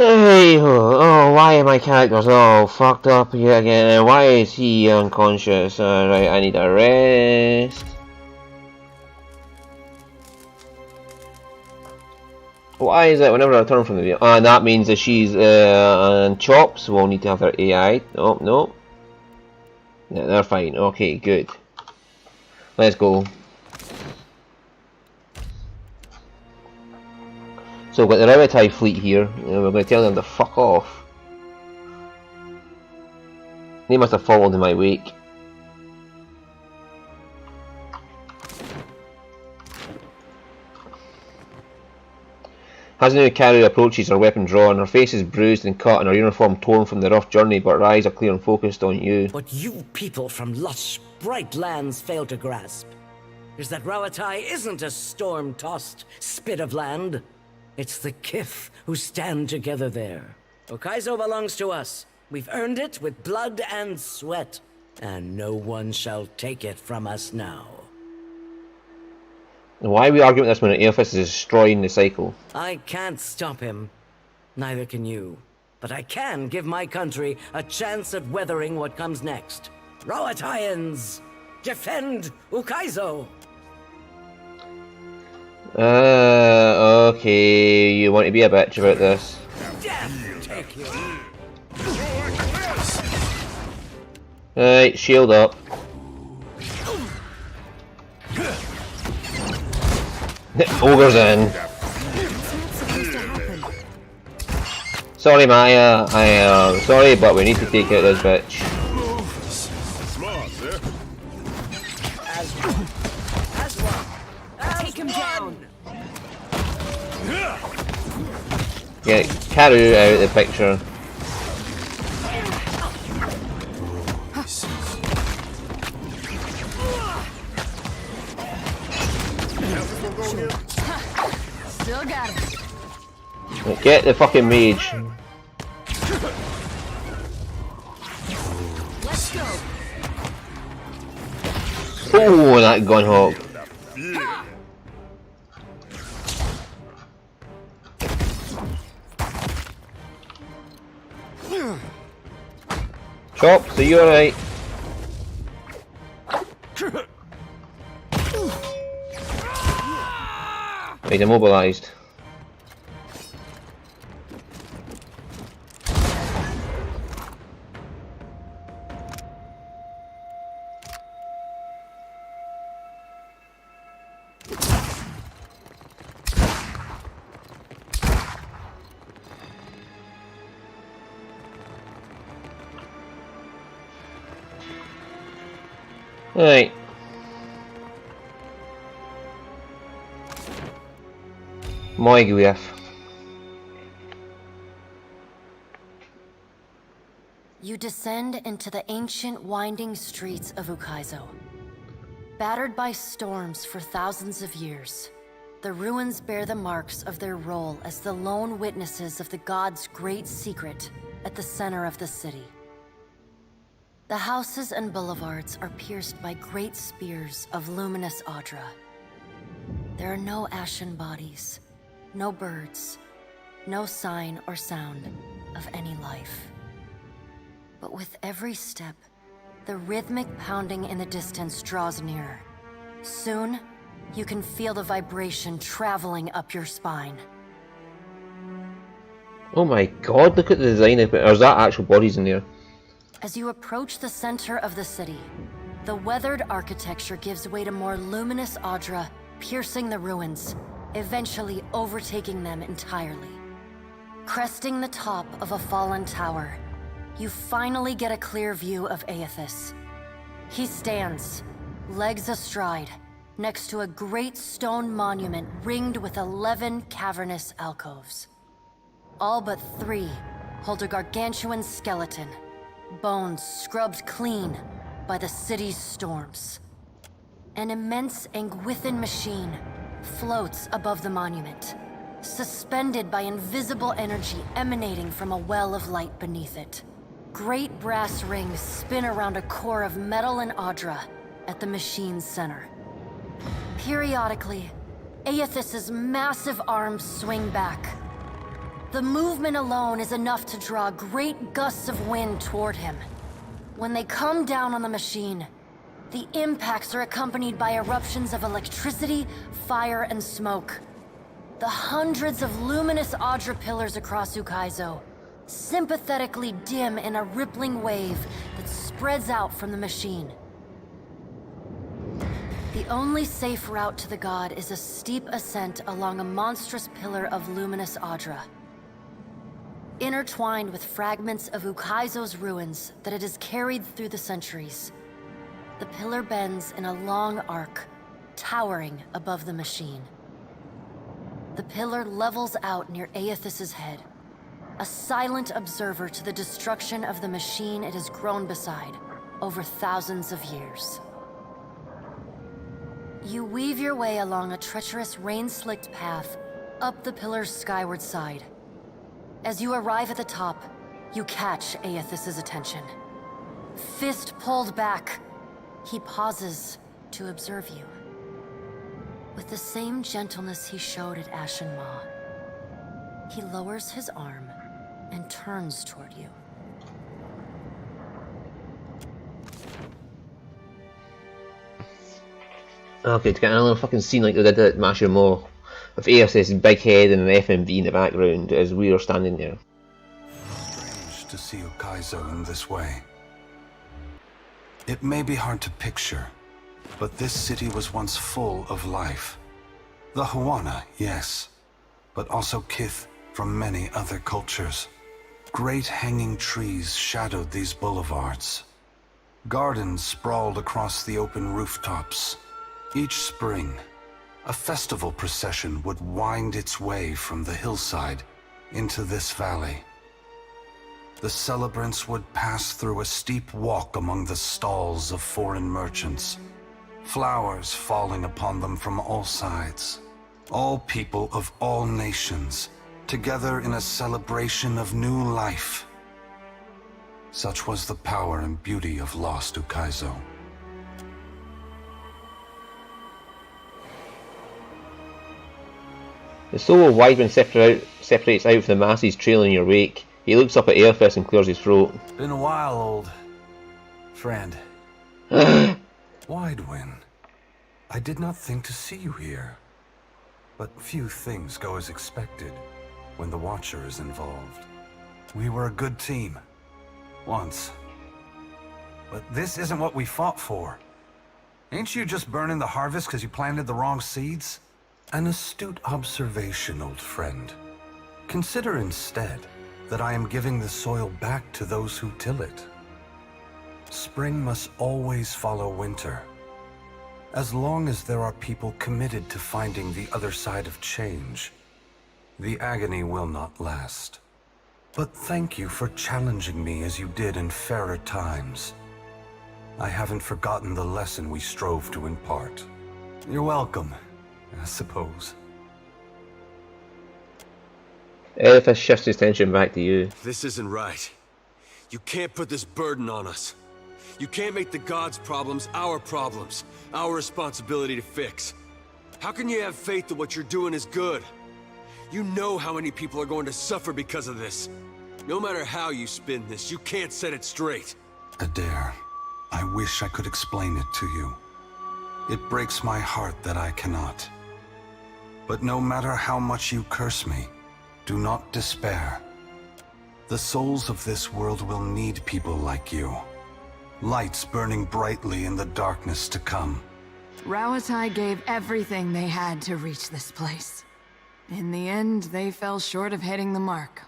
Hey, oh, why are my characters all fucked up here again? Why is he unconscious? Right, I need a rest. Why is it whenever I turn from the video? That means that she's on chops. We'll need to have her AI. Oh, no. Yeah, they're fine. Okay, good. Let's go. So we've got the Ravatai fleet here. We're going to tell them to fuck off. They must have followed in my wake. As Nukaru approaches, her weapon drawn, her face is bruised and cut and her uniform torn from the rough journey, but her eyes are clear and focused on you. What you people from lush, bright lands fail to grasp is that Ravatai isn't a storm-tossed spit of land. It's the Kith who stand together there. Ukaizo belongs to us. We've earned it with blood and sweat, and no one shall take it from us now. Why are we arguing this when Aeofus is destroying the cycle? I can't stop him. Neither can you. But I can give my country a chance at weathering what comes next. Rowataians! Defend Ukaizo! Okay, you want to be a bitch about this. Death take you! Right, shield up. The ogre's in. Sorry, Maya. Sorry, but we need to take out this bitch. Take him down! Get Karu out of the picture. Still got it. Get the fucking mage. Let's go. Oh, that gun hawk. Chops, are you alright? He's immobilized. Right. Moiguef. You descend into the ancient winding streets of Ukaizo. Battered by storms for thousands of years, the ruins bear the marks of their role as the lone witnesses of the god's great secret at the center of the city. The houses and boulevards are pierced by great spears of luminous Audra. There are no ashen bodies, no birds, no sign or sound of any life. But with every step, the rhythmic pounding in the distance draws nearer. Soon, you can feel the vibration traveling up your spine. Oh my god, look at the design of it. Or is that actual bodies in there? As you approach the center of the city, the weathered architecture gives way to more luminous Audra, piercing the ruins, eventually overtaking them entirely. Cresting the top of a fallen tower, you finally get a clear view of Aeofus. He stands, legs astride, next to a great stone monument ringed with 11 cavernous alcoves. All but 3 hold a gargantuan skeleton, bones scrubbed clean by the city's storms. An immense Anguithan machine floats above the monument, suspended by invisible energy emanating from a well of light beneath it. Great brass rings spin around a core of metal and Audra at the machine's center. Periodically, Aeofus's massive arms swing back, The movement alone is enough to draw great gusts of wind toward him. When they come down on the machine, the impacts are accompanied by eruptions of electricity, fire, and smoke. The hundreds of luminous Audra pillars across Ukaizo sympathetically dim in a rippling wave that spreads out from the machine. The only safe route to the god is a steep ascent along a monstrous pillar of luminous Audra. Intertwined with fragments of Ukaizo's ruins that it has carried through the centuries, the pillar bends in a long arc, towering above the machine. The pillar levels out near Aethys's head, a silent observer to the destruction of the machine it has grown beside over thousands of years. You weave your way along a treacherous rain-slicked path up the pillar's skyward side. As you arrive at the top, you catch Aethys's attention. Fist pulled back, he pauses to observe you. With the same gentleness he showed at Ashen Maw, he lowers his arm and turns toward you. Okay, to get another fucking scene like they did at Masher Maw, with Aethys's big head and an FMV in the background as we are standing there. Strange to see Ukaizo in this way. It may be hard to picture, but this city was once full of life. The Huana, yes, but also kith from many other cultures. Great hanging trees shadowed these boulevards. Gardens sprawled across the open rooftops. Each spring, a festival procession would wind its way from the hillside into this valley. The celebrants would pass through a steep walk among the stalls of foreign merchants, flowers falling upon them from all sides. All people of all nations, together in a celebration of new life. Such was the power and beauty of lost Ukaizo. The soul of Wiseman separates out from the masses trailing your wake. He looks up at Aethys and clears his throat. Been a while, old friend. Widewin, I did not think to see you here. But few things go as expected when the Watcher is involved. We were a good team. Once. But this isn't what we fought for. Ain't you just burning the harvest because you planted the wrong seeds? An astute observation, old friend. Consider instead that I am giving the soil back to those who till it. Spring must always follow winter. As long as there are people committed to finding the other side of change, the agony will not last. But thank you for challenging me as you did in fairer times. I haven't forgotten the lesson we strove to impart. You're welcome, I suppose. Aethys shifts his attention back to you. This isn't right. You can't put this burden on us. You can't make the gods' problems our problems, our responsibility to fix. How can you have faith that what you're doing is good? You know how many people are going to suffer because of this. No matter how you spin this, you can't set it straight. Adair, I wish I could explain it to you. It breaks my heart that I cannot. But no matter how much you curse me, do not despair. The souls of this world will need people like you. Lights burning brightly in the darkness to come. Rawatai gave everything they had to reach this place. In the end, they fell short of hitting the mark.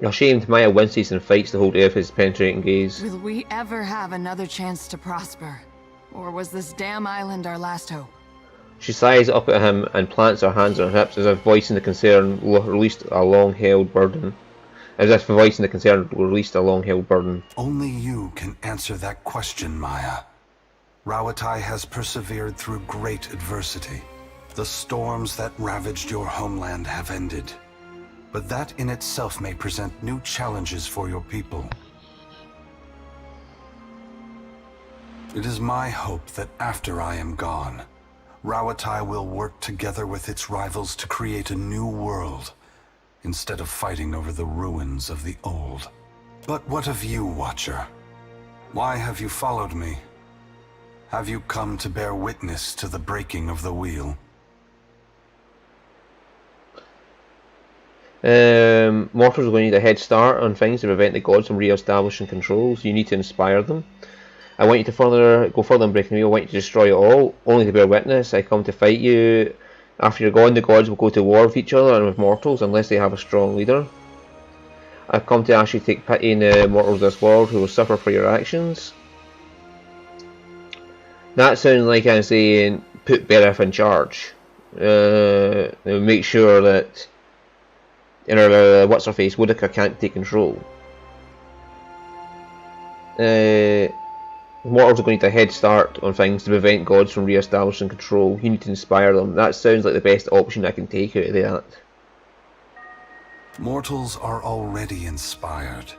Ashamed, Maya winces and fights to hold Aethys' penetrating gaze. Will we ever have another chance to prosper? Or was this damn island our last hope? She sighs up at him and plants her hands on her hips as if voicing the concern released a long-held burden. Only you can answer that question, Maya. Rawatai has persevered through great adversity. The storms that ravaged your homeland have ended. But that in itself may present new challenges for your people. It is my hope that after I am gone, Rawatai will work together with its rivals to create a new world, instead of fighting over the ruins of the old. But what of you, Watcher? Why have you followed me? Have you come to bear witness to the breaking of the wheel? Mortals are going to need a head start on things to prevent the gods from re-establishing control, so you need to inspire them. I want you to go further in breaking the wheel. I want you to destroy it all, only to bear witness. I come to fight you. After you're gone, the gods will go to war with each other and with mortals, unless they have a strong leader. I've come to ask you to take pity in the mortals of this world who will suffer for your actions. That sounds like I'm saying, put Bereth in charge. Make sure that what's-her-face, Woodica can't take control. Mortals are going to need a head start on things to prevent gods from re-establishing control. You need to inspire them. That sounds like the best option I can take out of that. Mortals are already inspired.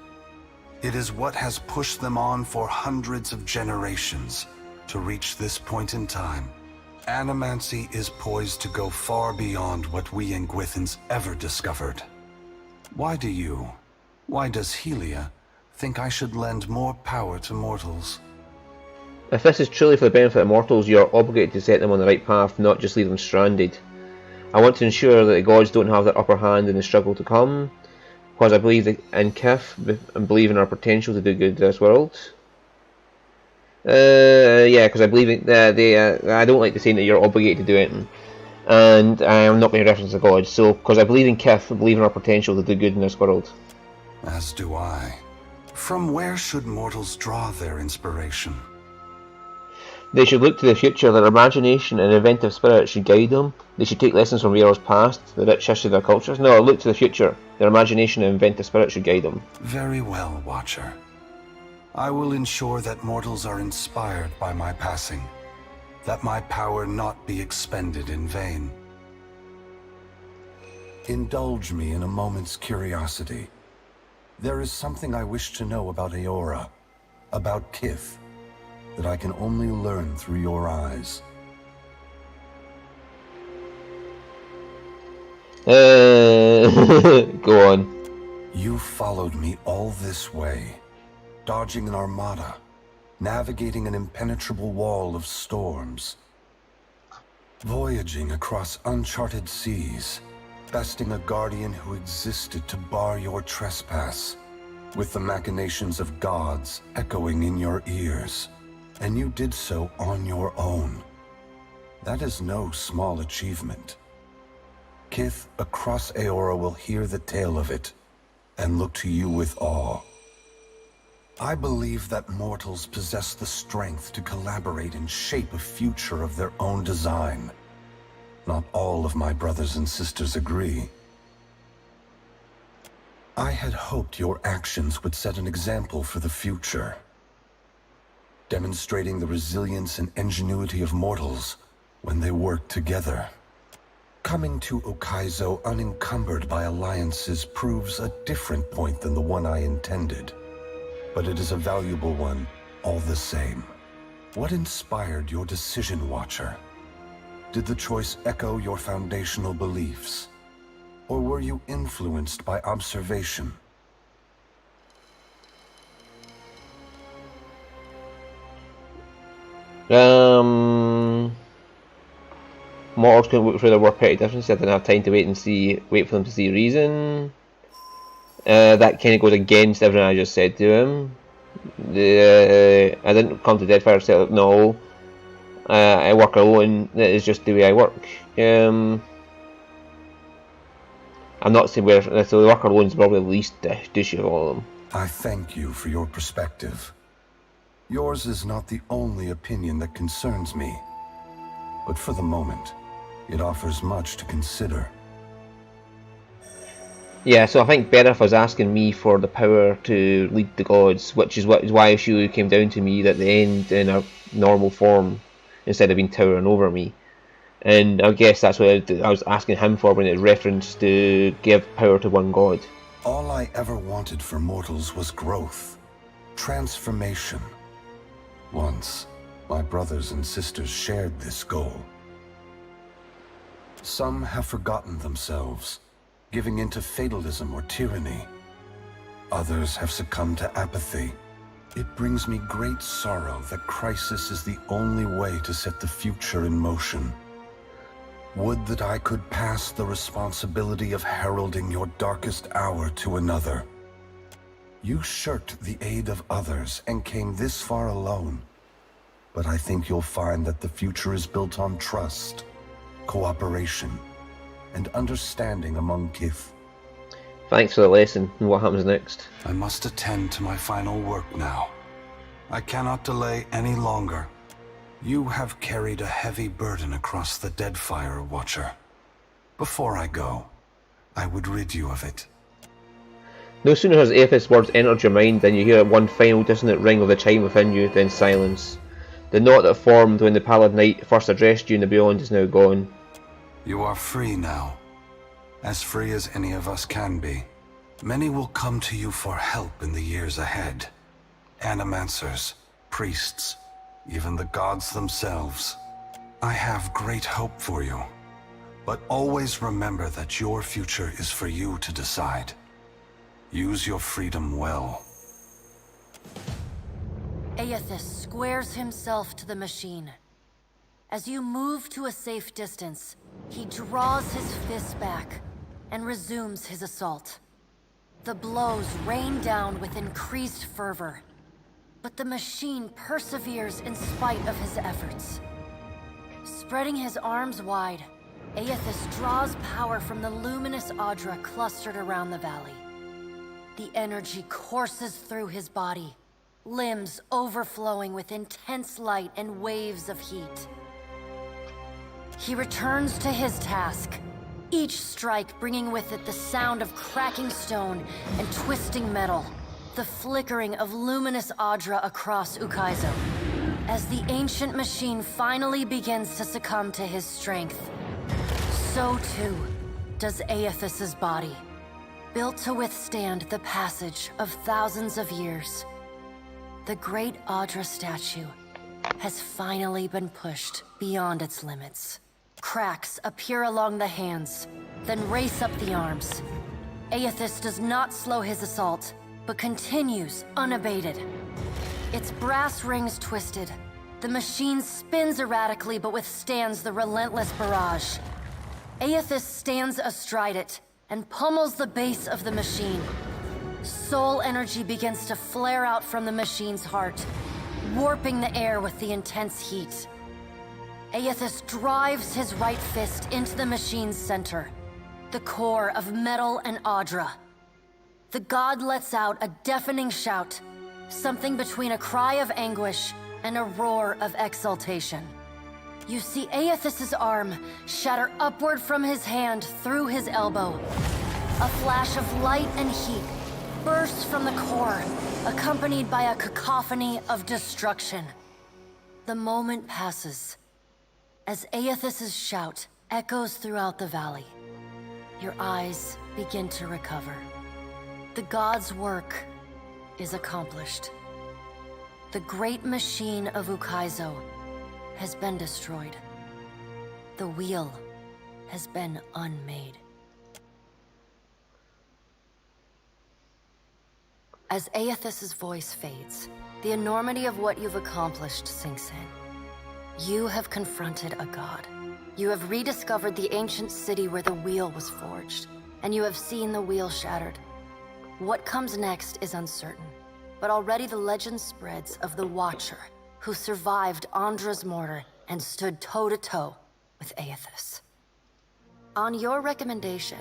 It is what has pushed them on for hundreds of generations to reach this point in time. Animancy is poised to go far beyond what we Ingwithans ever discovered. Why does Helia think I should lend more power to mortals? If this is truly for the benefit of mortals, you are obligated to set them on the right path, not just leave them stranded. I want to ensure that the gods don't have the upper hand in the struggle to come, because I believe in Kith and believe in our potential to do good to this world. Yeah, because I believe in, I don't like the saying that you're obligated to do anything, and I am not going to reference the gods. So, because I believe in Kith and believe in our potential to do good in this world. As do I. From where should mortals draw their inspiration? They should look to the future. Their imagination and inventive spirit should guide them. They should take lessons from Rior's past, the rich history of their cultures. No, look to the future. Their imagination and inventive spirit should guide them. Very well, Watcher. I will ensure that mortals are inspired by my passing, that my power not be expended in vain. Indulge me in a moment's curiosity. There is something I wish to know about Eora, about Kith, that I can only learn through your eyes. Go on. You followed me all this way, dodging an armada, navigating an impenetrable wall of storms, voyaging across uncharted seas, besting a guardian who existed to bar your trespass, with the machinations of gods echoing in your ears. And you did so on your own. That is no small achievement. Kith across Eora will hear the tale of it, and look to you with awe. I believe that mortals possess the strength to collaborate and shape a future of their own design. Not all of my brothers and sisters agree. I had hoped your actions would set an example for the future, demonstrating the resilience and ingenuity of mortals when they work together. Coming to Okaizo unencumbered by alliances proves a different point than the one I intended, but it is a valuable one all the same. What inspired your decision, Watcher? Did the choice echo your foundational beliefs, or were you influenced by observation? Mortals couldn't work through their work petty differences. I didn't have time to wait for them to see reason. That kind of goes against everything I just said to him. I didn't come to Deadfire set up. No, I work alone. That is just the way I work. I'm not saying where. So the work alone is probably the least douchey of all of them. I thank you for your perspective. Yours is not the only opinion that concerns me, but for the moment, it offers much to consider. Yeah, so I think Bereth was asking me for the power to lead the gods, which is why she came down to me at the end in a normal form instead of being towering over me. And I guess that's what I was asking him for when it referenced to give power to one god. All I ever wanted for mortals was growth, transformation. Once, my brothers and sisters shared this goal. Some have forgotten themselves, giving in to fatalism or tyranny. Others have succumbed to apathy. It brings me great sorrow that crisis is the only way to set the future in motion. Would that I could pass the responsibility of heralding your darkest hour to another. You shirked the aid of others and came this far alone. But I think you'll find that the future is built on trust, cooperation, and understanding among kith. Thanks for the lesson. And what happens next? I must attend to my final work now. I cannot delay any longer. You have carried a heavy burden across the Deadfire, Watcher. Before I go, I would rid you of it. No sooner has Aethys' words entered your mind than you hear one final dissonant ring of the chime within you, then silence. The knot that formed when the pallid night first addressed you in the beyond is now gone. You are free now. As free as any of us can be. Many will come to you for help in the years ahead. Animancers, priests, even the gods themselves. I have great hope for you. But always remember that your future is for you to decide. Use your freedom well. Aethys squares himself to the machine. As you move to a safe distance, he draws his fist back and resumes his assault. The blows rain down with increased fervor, but the machine perseveres in spite of his efforts. Spreading his arms wide, Aethys draws power from the luminous Audra clustered around the valley. The energy courses through his body, limbs overflowing with intense light and waves of heat. He returns to his task, each strike bringing with it the sound of cracking stone and twisting metal, the flickering of luminous Audra across Ukaizo. As the ancient machine finally begins to succumb to his strength, so too does Aethys' body, built to withstand the passage of thousands of years. The great Audra statue has finally been pushed beyond its limits. Cracks appear along the hands, then race up the arms. Aethys does not slow his assault, but continues unabated. Its brass rings twisted. The machine spins erratically but withstands the relentless barrage. Aethys stands astride it and pummels the base of the machine. Soul energy begins to flare out from the machine's heart, warping the air with the intense heat. Aethys drives his right fist into the machine's center, the core of metal and Audra. The god lets out a deafening shout, something between a cry of anguish and a roar of exultation. You see Aethys' arm shatter upward from his hand through his elbow. A flash of light and heat bursts from the core, accompanied by a cacophony of destruction. The moment passes as Aethys' shout echoes throughout the valley. Your eyes begin to recover. The god's work is accomplished. The great machine of Ukaizo has been destroyed. The wheel has been unmade. As Aethys' voice fades, the enormity of what you've accomplished sinks in. You have confronted a god. You have rediscovered the ancient city where the wheel was forged, and you have seen the wheel shattered. What comes next is uncertain, but already the legend spreads of the Watcher, who survived Andra's mortar and stood toe-to-toe with Aethys. On your recommendation,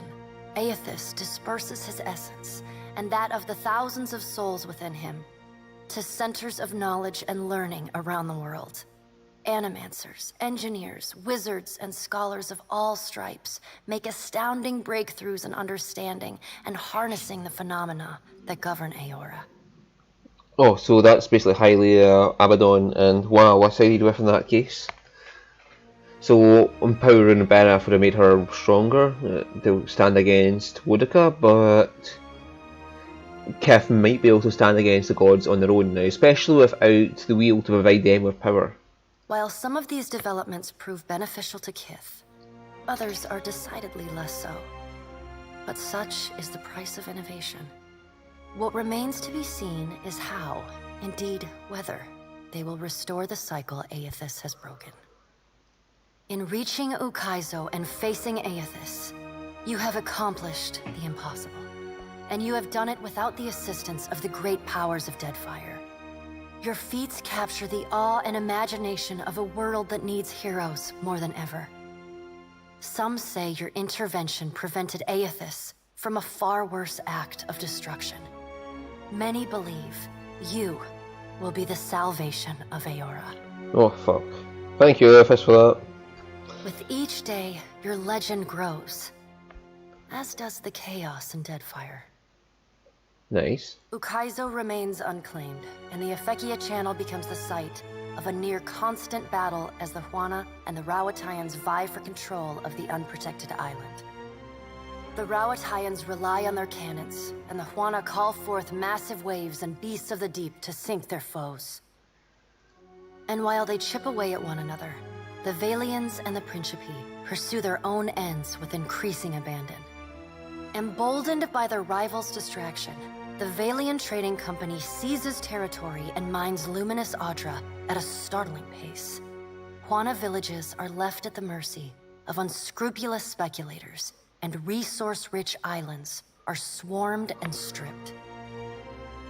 Aethys disperses his essence, and that of the thousands of souls within him, to centers of knowledge and learning around the world. Animancers, engineers, wizards, and scholars of all stripes make astounding breakthroughs in understanding and harnessing the phenomena that govern Eora. Oh, so that's basically Hylia, Abaddon, and WoW sided with in that case. So empowering Berath would have made her stronger to stand against Wodaka, but Kith might be able to stand against the gods on their own now, especially without the wheel to provide them with power. While some of these developments prove beneficial to Kith, others are decidedly less so. But such is the price of innovation. What remains to be seen is how, indeed whether, they will restore the cycle Aethys has broken. In reaching Ukaizo and facing Aethys, you have accomplished the impossible. And you have done it without the assistance of the great powers of Deadfire. Your feats capture the awe and imagination of a world that needs heroes more than ever. Some say your intervention prevented Aethys from a far worse act of destruction. Many believe you will be the salvation of Eora. Oh, fuck. Thank you, Aethys, for that. With each day, your legend grows, as does the chaos in Deadfire. Nice. Ukaizo remains unclaimed, and the Efekia Channel becomes the site of a near-constant battle as the Huana and the Rauataians vie for control of the unprotected island. The Rauataians rely on their cannons, and the Huana call forth massive waves and beasts of the deep to sink their foes. And while they chip away at one another, the Vailians and the Principi pursue their own ends with increasing abandon. Emboldened by their rivals' distraction, the Vailian Trading Company seizes territory and mines luminous Audra at a startling pace. Huana villages are left at the mercy of unscrupulous speculators, and resource-rich islands are swarmed and stripped.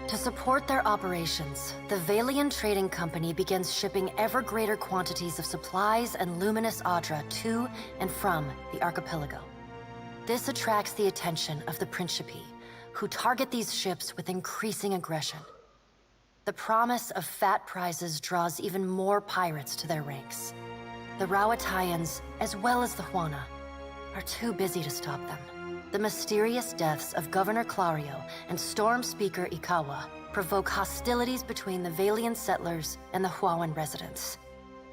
To support their operations, the Vailian Trading Company begins shipping ever greater quantities of supplies and luminous Audra to and from the archipelago. This attracts the attention of the Principi, who target these ships with increasing aggression. The promise of fat prizes draws even more pirates to their ranks. The Rauataians, as well as the Huana, are too busy to stop them. The mysterious deaths of Governor Clario and Storm Speaker Ikawa provoke hostilities between the Vailian settlers and the Huawan residents.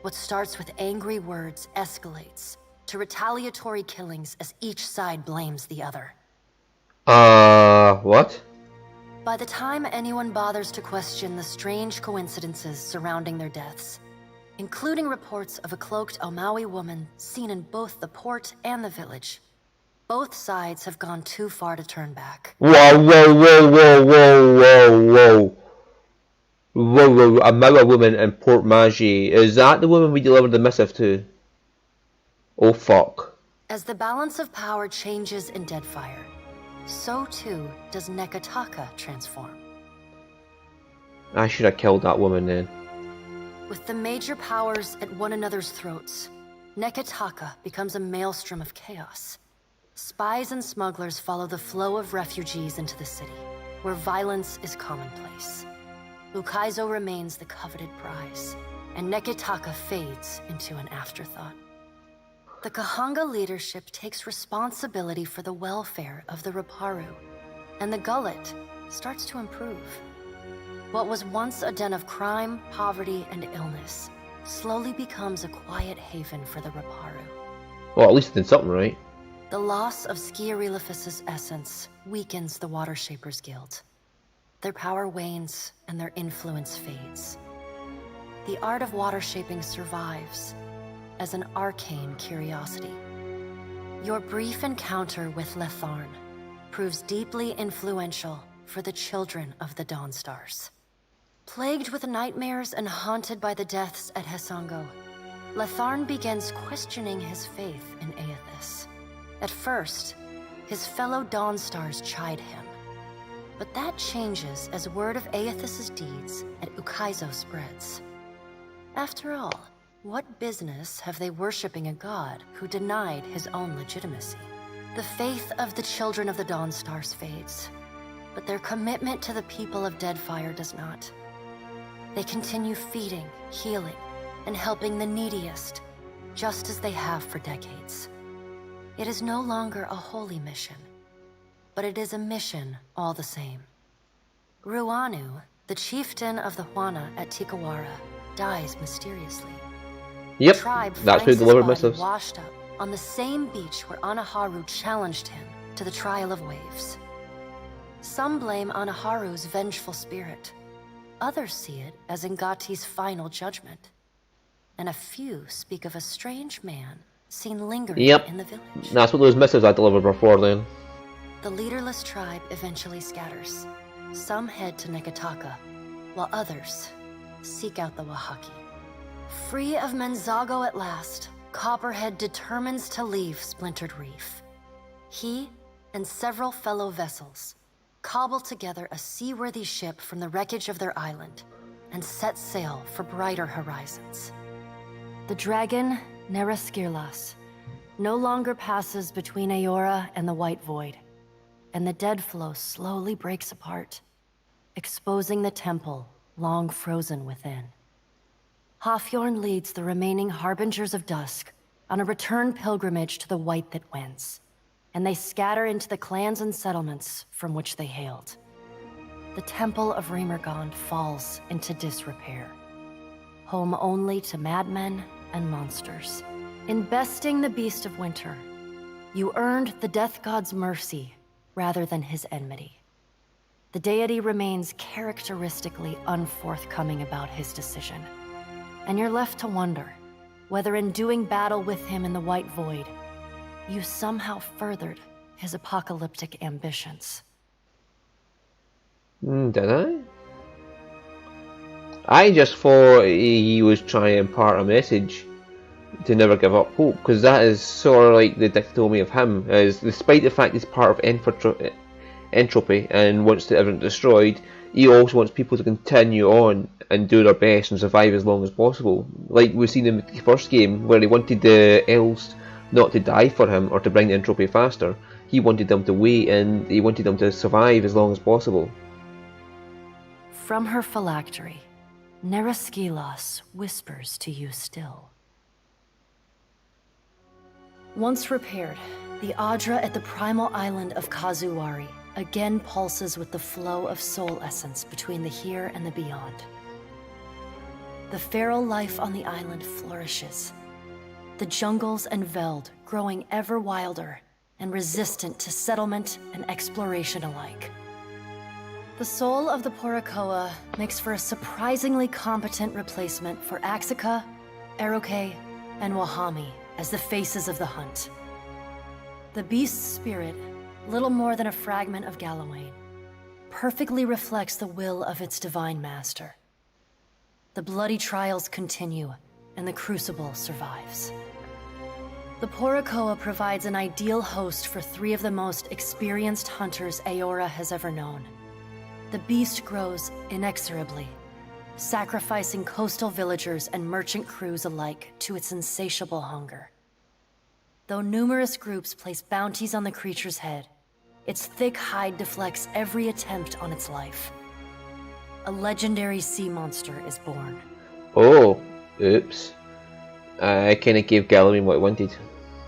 What starts with angry words escalates to retaliatory killings as each side blames the other. What? By the time anyone bothers to question the strange coincidences surrounding their deaths, including reports of a cloaked Omawi woman seen in both the port and the village, both sides have gone too far to turn back. Whoa, whoa, whoa, whoa, whoa, whoa, whoa. Whoa, whoa, a Maua woman in Port Magi. Is that the woman we delivered the missive to? Oh, fuck. As the balance of power changes in Deadfire, so too does Nekataka transform. I should have killed that woman then. With the major powers at one another's throats, Nekataka becomes a maelstrom of chaos. Spies and smugglers follow the flow of refugees into the city, where violence is commonplace. Ukaizo remains the coveted prize, and Nekataka fades into an afterthought. The Kahanga leadership takes responsibility for the welfare of the Raparu, and the Gullet starts to improve. What was once a den of crime, poverty, and illness slowly becomes a quiet haven for the Raparu. Well, at least it did something right. The loss of Skiarilifus's essence weakens the Water Shapers Guild. Their power wanes and their influence fades. The art of water shaping survives as an arcane curiosity. Your brief encounter with Letharn proves deeply influential for the children of the Dawnstars. Plagued with nightmares and haunted by the deaths at Hesango, Letharn begins questioning his faith in Aethys. At first, his fellow Dawnstars chide him, but that changes as word of Aethys's deeds at Ukaizo spreads. After all, what business have they worshipping a god who denied his own legitimacy? The faith of the children of the Dawnstars fades, but their commitment to the people of Deadfire does not. They continue feeding, healing, and helping the neediest, just as they have for decades. It is no longer a holy mission, but it is a mission all the same. Ruanu, the chieftain of the Huana at Tikawara, dies mysteriously. Yep, The tribe that's who finds his delivered body missives. washed up on the same beach where Anaharu challenged him to the trial of waves. Some blame Anaharu's vengeful spirit. Others see it as Ngati's final judgment. And a few speak of a strange man seen lingering Yep. in the village. That's what those missives I delivered were for then. The leaderless tribe eventually scatters. Some head to Nekataka, while others seek out the Wahaki. Free of Menzago at last, Copperhead determines to leave Splintered Reef. He and several fellow vessels cobble together a seaworthy ship from the wreckage of their island and set sail for brighter horizons. The dragon, Neraskirlas, no longer passes between Aora and the White Void, and the dead flow slowly breaks apart, exposing the temple long frozen within. Hafjorn leads the remaining Harbingers of Dusk on a return pilgrimage to the White that wins, and they scatter into the clans and settlements from which they hailed. The Temple of Remergond falls into disrepair, home only to madmen and monsters. In besting the Beast of Winter, you earned the Death God's mercy rather than his enmity. The deity remains characteristically unforthcoming about his decision, and you're left to wonder whether in doing battle with him in the White Void, you somehow furthered his apocalyptic ambitions. Did I just thought he was trying to impart a message to never give up hope, because that is sort of like the dichotomy of him, as despite the fact he's part of entropy and wants to everything destroyed, he also wants people to continue on and do their best and survive as long as possible. Like we've seen in the first game, where he wanted the elves not to die for him or to bring the entropy faster. He wanted them to wait, and he wanted them to survive as long as possible. From her phylactery, Neraskilas whispers to you still. Once repaired, the Adra at the primal island of Kazuwari again pulses with the flow of soul essence between the here and the beyond. The feral life on the island flourishes, the jungles and veld growing ever wilder and resistant to settlement and exploration alike. The soul of the Porakoa makes for a surprisingly competent replacement for Axika, Eroke, and Wahami as the faces of the hunt. The beast's spirit, little more than a fragment of Galawain, perfectly reflects the will of its divine master. The bloody trials continue, and the crucible survives. The Porakoa provides an ideal host for 3 of the most experienced hunters Aora has ever known. The beast grows inexorably, sacrificing coastal villagers and merchant crews alike to its insatiable hunger. Though numerous groups place bounties on the creature's head, its thick hide deflects every attempt on its life. A legendary sea monster is born. Oh, oops. I kinda gave Galawain what I wanted.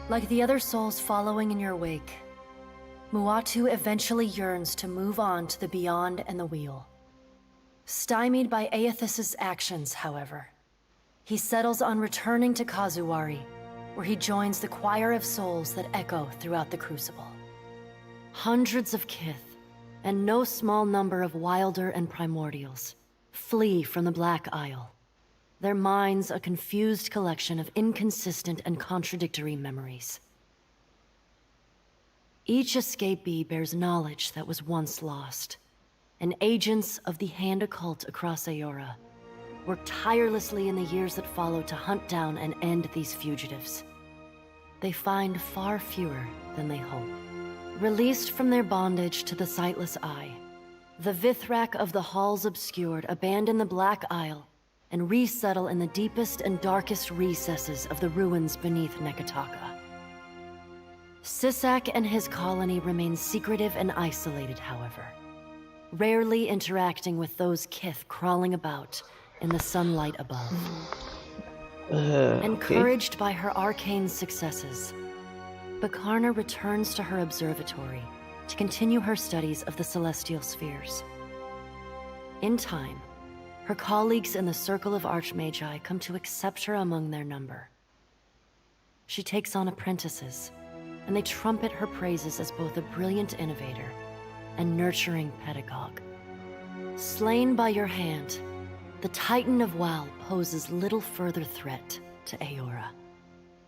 Like the other souls following in your wake, Muatu eventually yearns to move on to the beyond and the wheel. Stymied by Aethys' actions, however, he settles on returning to Kazuwari, where he joins the choir of souls that echo throughout the Crucible. Hundreds of kith, and no small number of wilder and primordials, flee from the Black Isle, their minds a confused collection of inconsistent and contradictory memories. Each escapee bears knowledge that was once lost, and agents of the Hand Occult across Aora work tirelessly in the years that follow to hunt down and end these fugitives. They find far fewer than they hope. Released from their bondage to the Sightless Eye, the Vithrak of the Halls Obscured abandon the Black Isle and resettle in the deepest and darkest recesses of the ruins beneath Nekataka. Sisak and his colony remain secretive and isolated, however, rarely interacting with those kith crawling about in the sunlight above. Encouraged by her arcane successes, Bakarna returns to her observatory to continue her studies of the celestial spheres. In time, her colleagues in the Circle of Archmagi come to accept her among their number. She takes on apprentices, and they trumpet her praises as both a brilliant innovator and nurturing pedagogue. Slain by your hand, the Titan of Wal poses little further threat to Aora.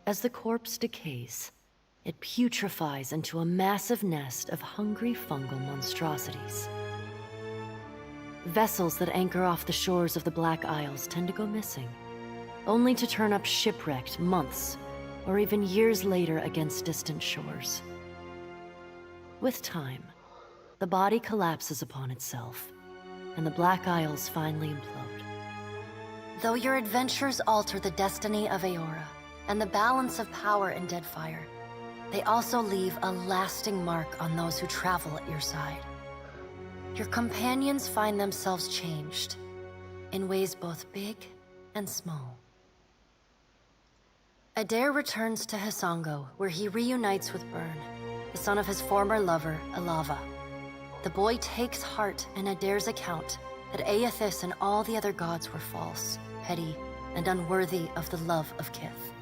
As the corpse decays, it putrefies into a massive nest of hungry fungal monstrosities. Vessels that anchor off the shores of the Black Isles tend to go missing, only to turn up shipwrecked months or even years later against distant shores. With time, the body collapses upon itself, and the Black Isles finally implode. Though your adventures alter the destiny of Aora and the balance of power in Deadfire, they also leave a lasting mark on those who travel at your side. Your companions find themselves changed, in ways both big and small. Adair returns to Hisongo, where he reunites with Byrne, the son of his former lover, Alava. The boy takes heart in Adair's account that Aethys and all the other gods were false, petty, and unworthy of the love of Kith.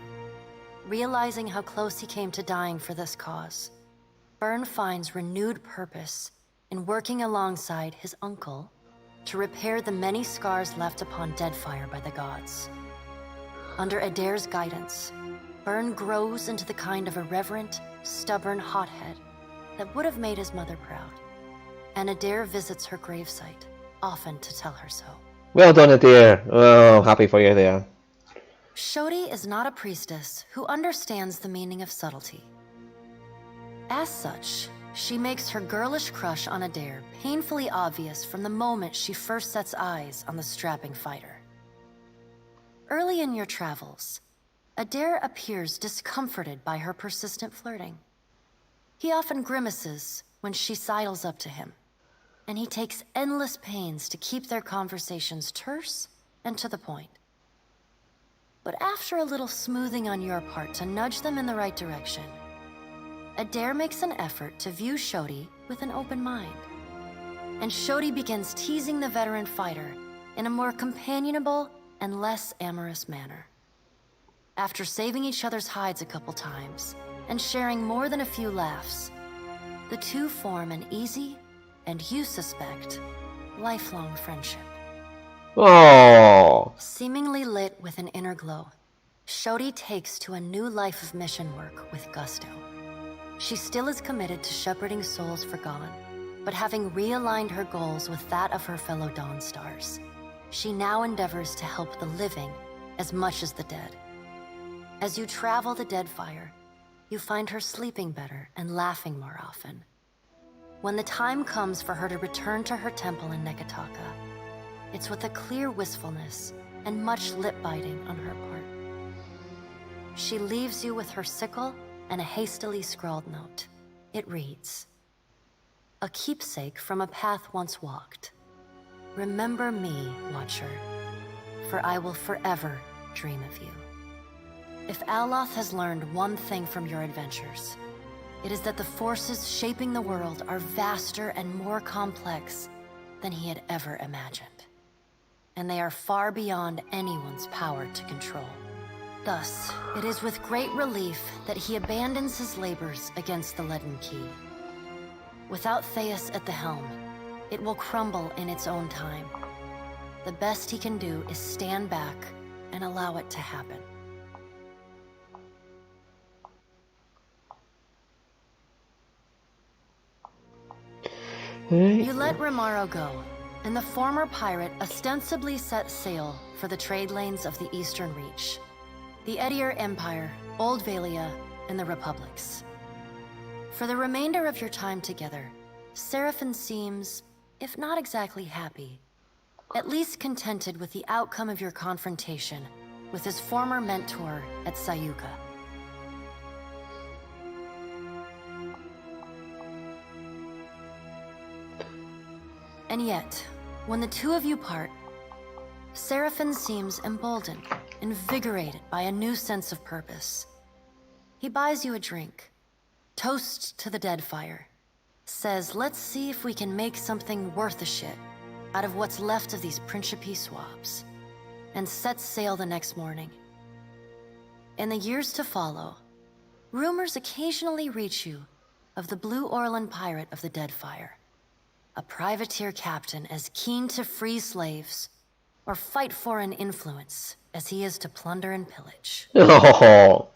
Realizing how close he came to dying for this cause, Byrne finds renewed purpose in working alongside his uncle to repair the many scars left upon Deadfire by the gods. Under Adair's guidance, Byrne grows into the kind of irreverent, stubborn hothead that would have made his mother proud. And Adair visits her gravesite, often to tell her so. Well done, Adair. Oh, happy for you there. Shodi is not a priestess who understands the meaning of subtlety. As such, she makes her girlish crush on Adair painfully obvious from the moment she first sets eyes on the strapping fighter. Early in your travels, Adair appears discomforted by her persistent flirting. He often grimaces when she sidles up to him, and he takes endless pains to keep their conversations terse and to the point. But after a little smoothing on your part to nudge them in the right direction, Adair makes an effort to view Shodi with an open mind. And Shodi begins teasing the veteran fighter in a more companionable and less amorous manner. After saving each other's hides a couple times and sharing more than a few laughs, the two form an easy, and you suspect, lifelong friendship. Oh. Seemingly lit with an inner glow, Shodi takes to a new life of mission work with gusto. She still is committed to shepherding souls forgone, but having realigned her goals with that of her fellow Dawn Stars, she now endeavors to help the living as much as the dead. As you travel the Deadfire, you find her sleeping better and laughing more often. When the time comes for her to return to her temple in Neketaka, it's with a clear wistfulness and much lip-biting on her part. She leaves you with her sickle and a hastily scrawled note. It reads, "A keepsake from a path once walked. Remember me, Watcher, for I will forever dream of you." If Aloth has learned one thing from your adventures, it is that the forces shaping the world are vaster and more complex than he had ever imagined. And they are far beyond anyone's power to control. Thus, it is with great relief that he abandons his labors against the Leaden Key. Without Theus at the helm, it will crumble in its own time. The best he can do is stand back and allow it to happen. You let Rimaro go, and the former pirate ostensibly set sail for the trade lanes of the Eastern Reach, the Edier Empire, Old Valia, and the Republics. For the remainder of your time together, Seraphin seems, if not exactly happy, at least contented with the outcome of your confrontation with his former mentor at Sayuka. And yet, when the two of you part, Seraphin seems emboldened, invigorated by a new sense of purpose. He buys you a drink, toasts to the Deadfire, says let's see if we can make something worth a shit out of what's left of these Principe swabs, and sets sail the next morning. In the years to follow, rumors occasionally reach you of the Blue Orlan pirate of the Deadfire, a privateer captain as keen to free slaves or fight for an influence as he is to plunder and pillage. Oh.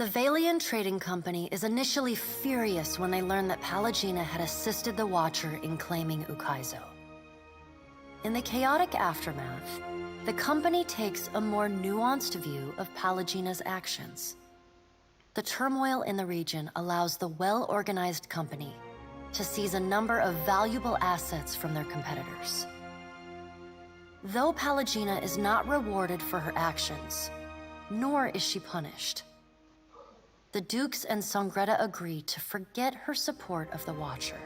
The Valian Trading Company is initially furious when they learn that Pallegina had assisted the Watcher in claiming Ukaizo. In the chaotic aftermath, the company takes a more nuanced view of Pallegina's actions. The turmoil in the region allows the well-organized company to seize a number of valuable assets from their competitors. Though Pallegina is not rewarded for her actions, nor is she punished, the Dukes and Songreta agree to forget her support of the Watcher.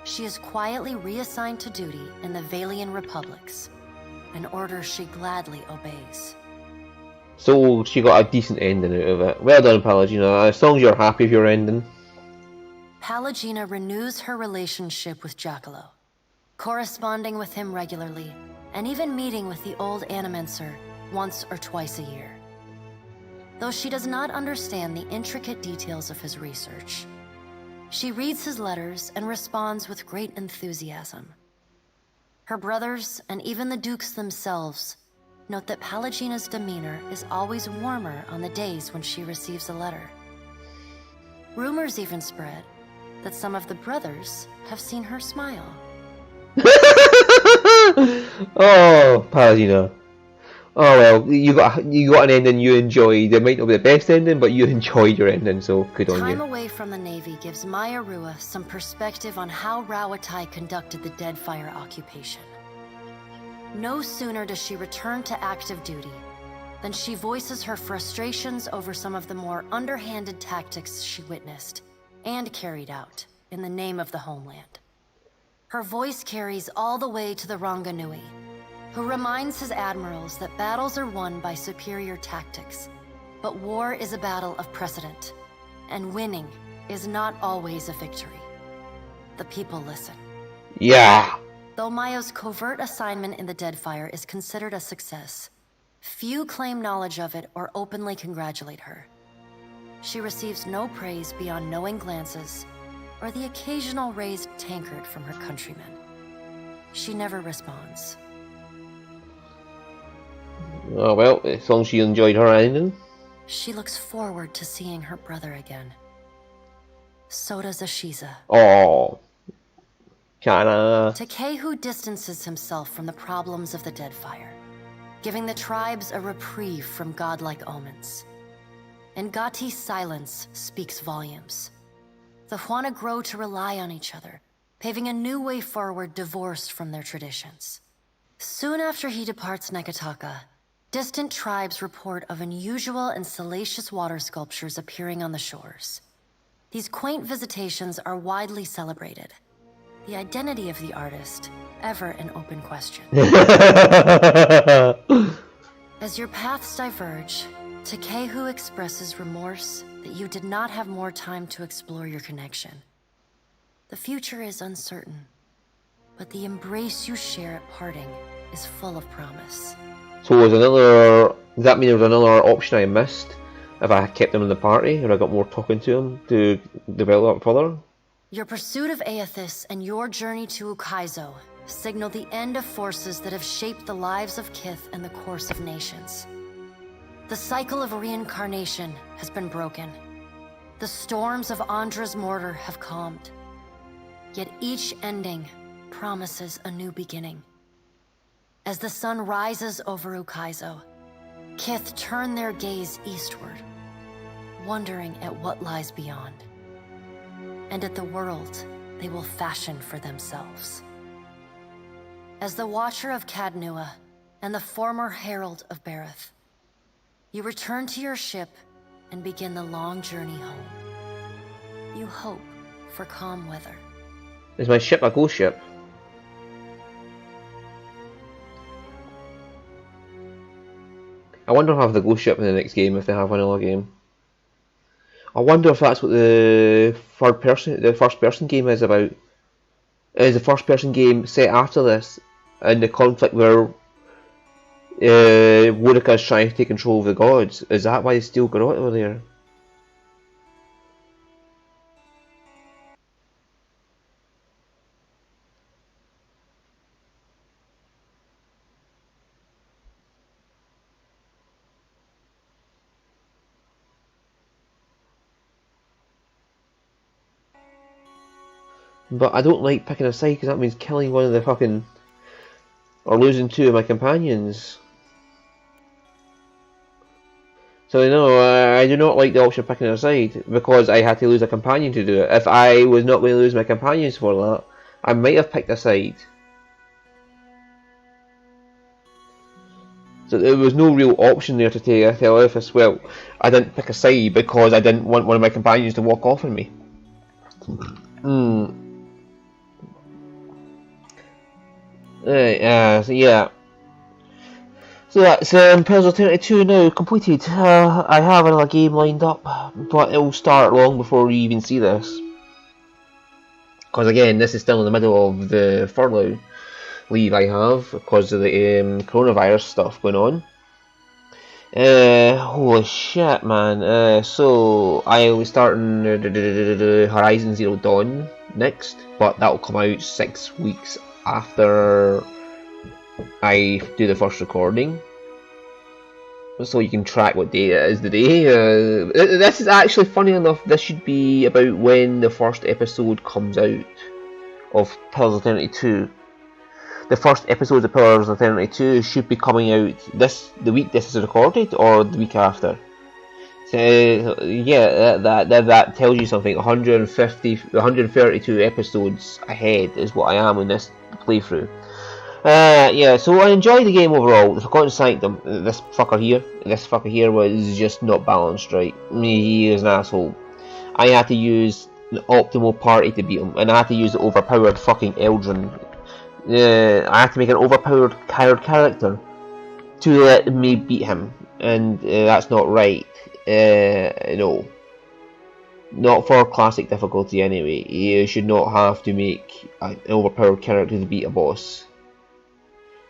She is quietly reassigned to duty in the Valian Republics, an order she gladly obeys. So she got a decent ending out of it. Well done, Pallegina. As long as you're happy with your ending. Pallegina renews her relationship with Giacomo, corresponding with him regularly, and even meeting with the old Animenser once or twice a year. Though she does not understand the intricate details of his research, she reads his letters and responds with great enthusiasm. Her brothers, and even the Dukes themselves, note that Pallegina's demeanor is always warmer on the days when she receives a letter. Rumors even spread that some of the brothers have seen her smile. Oh, Pallegina. Oh well, you got an ending you enjoyed. It might not be the best ending, but you enjoyed your ending, so good on Time you. away from the Navy gives Maya Rua some perspective on how Rawatai conducted the Deadfire occupation. No sooner does she return to active duty than she voices her frustrations over some of the more underhanded tactics she witnessed and carried out in the name of the homeland. Her voice carries all the way to the Ranganui, who reminds his admirals that battles are won by superior tactics, but war is a battle of precedent, and winning is not always a victory. The people listen. Yeah. Though Maya's covert assignment in the Deadfire is considered a success, few claim knowledge of it or openly congratulate her. She receives no praise beyond knowing glances or the occasional raised tankard from her countrymen. She never responds. Oh well, as long as she enjoyed her ending. She looks forward to seeing her brother again. So does Ashiza. Oh. Kinda. Takehu distances himself from the problems of the Deadfire, giving the tribes a reprieve from godlike omens. Ngati's silence speaks volumes. The Huana grow to rely on each other, paving a new way forward divorced from their traditions. Soon after he departs Nekataka, distant tribes report of unusual and salacious water sculptures appearing on the shores. These quaint visitations are widely celebrated. The identity of the artist, ever an open question. As your paths diverge, Takehu expresses remorse that you did not have more time to explore your connection. The future is uncertain, but the embrace you share at parting is full of promise. So does that mean there was another option I missed if I kept him in the party, or I got more talking to him to develop further? Your pursuit of Aethys and your journey to Ukaizo signal the end of forces that have shaped the lives of Kith and the course of nations. The cycle of reincarnation has been broken. The storms of Andra's mortar have calmed. Yet each ending promises a new beginning. As the sun rises over Ukaizo, Kith turn their gaze eastward, wondering at what lies beyond, and at the world they will fashion for themselves. As the Watcher of Cadnua and the former Herald of Bareth, you return to your ship and begin the long journey home. You hope for calm weather. Is my ship a ghost ship? I wonder if I have the ghost ship in the next game if they have another game. I wonder if that's what the first person game is about. Is the first person game set after this, and the conflict where Wonica is trying to take control of the gods? Is that why they still got over there? But I don't like picking a side because that means killing one of the fucking... or losing two of my companions. So no, I do not like the option of picking a side because I had to lose a companion to do it. If I was not going to lose my companions for that, I might have picked a side. So there was no real option there to take Telephus. Well, I didn't pick a side because I didn't want one of my companions to walk off on me. So yeah. So that's Puzzle 32 now completed. I have another game lined up, but it will start long before we even see this. Because again, this is still in the middle of the furlough leave I have because of the coronavirus stuff going on. Holy shit, man. So I will be starting Horizon Zero Dawn next, but that will come out 6 weeks after I do the first recording, so you can track what day it is the day. This is actually, funny enough, this should be about when the first episode comes out of Pillars of Eternity 2. The first episode of Pillars of Eternity 2 should be coming out the week this is recorded, or the week after. So yeah, that tells you something. 132 episodes ahead is what I am in this playthrough. Yeah, so I enjoyed the game overall. The Forgotten Sanctum, this fucker here was just not balanced right. He is an asshole. I had to use the optimal party to beat him, and I had to use the overpowered fucking Eldrin. I had to make an overpowered character to let me beat him, and that's not right. No. Not for classic difficulty anyway. You should not have to make an overpowered character to beat a boss.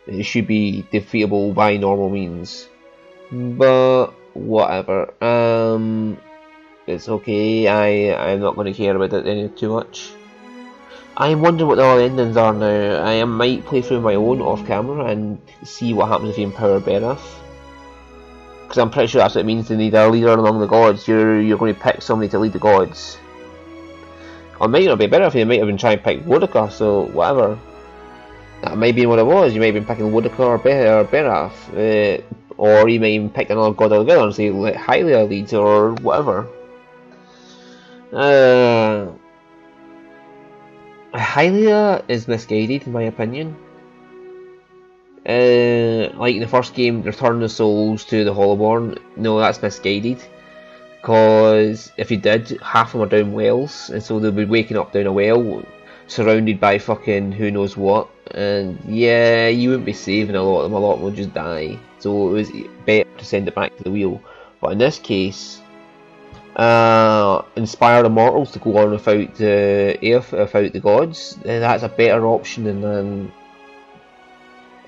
It should be defeatable by normal means. But whatever. It's okay. I'm not going to care about it any too much. I'm wondering what the other endings are now. I might play through my own off camera and see what happens if you empower Berath. Because I'm pretty sure that's what it means to need a leader among the gods. You're going to pick somebody to lead the gods. Or it might not be Berath, you might have been trying to pick Wodaka, so whatever. That might be what it was. You might have been picking Wodaka or Berath. Or you might even pick another god altogether and say let Hylia lead or whatever. Hylia is misguided in my opinion. Like in the first game, Return the Souls to the Hollowborn, no, that's misguided. Because if you did, half of them are down wells, and so they'll be waking up down a well, surrounded by fucking who knows what. And yeah, you wouldn't be saving a lot of them, a lot of them would just die. So it was better to send it back to the wheel. But in this case, inspire the mortals to go on without the gods, then that's a better option than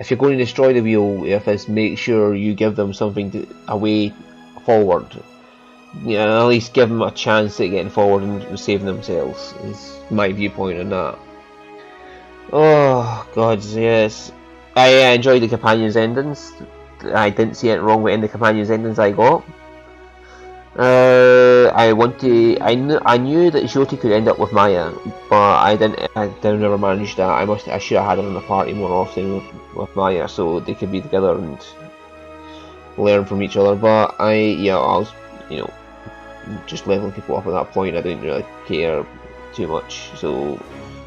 if you're going to destroy the wheel. If it's make sure you give them something a way forward. You know, at least give them a chance at getting forward and saving themselves. Is my viewpoint on that. Oh god, yes. I enjoyed the companions' endings. I didn't see anything wrong with any of the companions' endings I got. I knew that Jyoti could end up with Maya, but I never managed that. I should have had her in the party more often with Maya, so they could be together and learn from each other. But I was, just leveling people up at that point. I didn't really care too much. So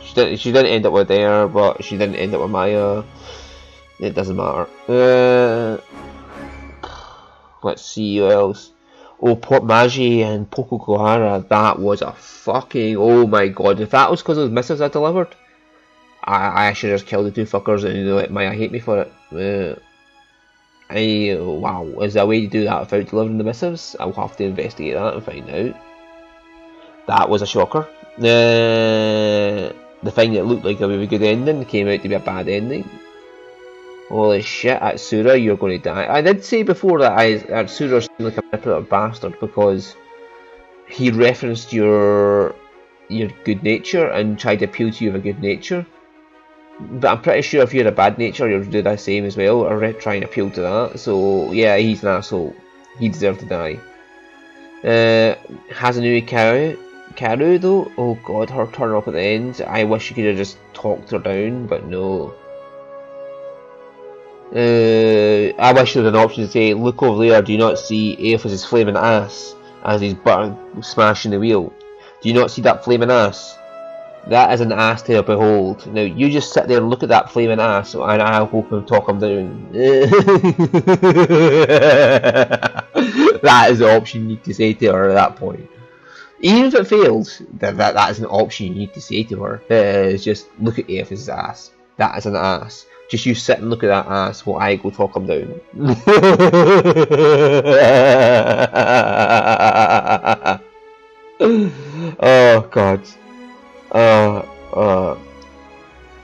she didn't end up with there, but she didn't end up with Maya. It doesn't matter. Let's see who else. Oh, Port Magi and Poco Kohara, that was a fucking, oh my god, if that was because of the missives I delivered, I should have just killed the two fuckers and let Maya hate me for it. Wow, is there a way to do that without delivering the missives? I'll have to investigate that and find out. That was a shocker. The thing that looked like a really good ending came out to be a bad ending. Holy shit, Atsura, you're going to die. I did say before that Atsura seemed like a manipulative bastard because he referenced your good nature and tried to appeal to you with a good nature. But I'm pretty sure if you had a bad nature, you'll do the same as well, or try and appeal to that. So yeah, he's an asshole. He deserved to die. Hazanui Kao, Karu though, oh god, her turn up at the end. I wish you could have just talked her down, but no. I wish there was an option to say, look over there, do you not see Aethys' flaming ass as he's smashing the wheel? Do you not see that flaming ass? That is an ass to behold. Now, you just sit there and look at that flaming ass, and I'll hope and talk him down. That is the option you need to say to her at that point. Even if it fails, that is an option you need to say to her. Is just look at Aethys' ass. That is an ass. Just you sit and look at that ass while I go talk him down. Oh god.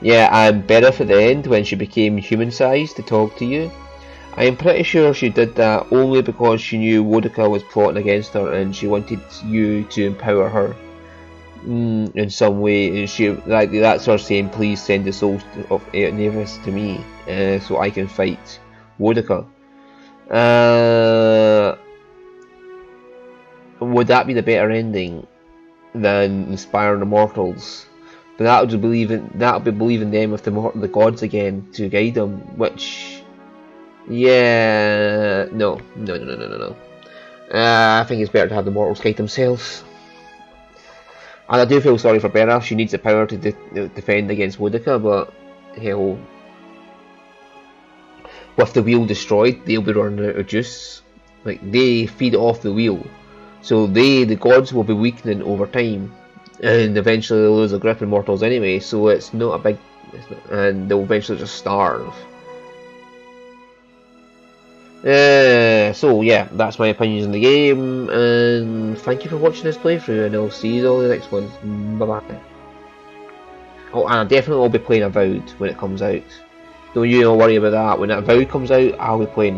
Yeah, and Bereth at the end when she became human-sized to talk to you. I am pretty sure she did that only because she knew Wodaka was plotting against her and she wanted you to empower her in some way. And she that's her saying, "Please send the soul of Nevis to me, so I can fight Wodaka." Would that be the better ending than inspiring the mortals? But that would be believing them with the gods again to guide them, which. Yeah, no. I think it's better to have the mortals guide themselves. And I do feel sorry for Bereth. She needs the power to defend against Wodaka, but hell, with the wheel destroyed, they'll be running out of juice. Like, they feed off the wheel, so the gods will be weakening over time, and eventually they'll lose their grip on mortals anyway. So it's not a big, and they'll eventually just starve. So yeah, that's my opinions on the game, and thank you for watching this playthrough, and I'll see you all in the next one. Bye bye. Oh, and I definitely will be playing Avowed when it comes out. Don't you worry about that. When Avowed comes out, I'll be playing that.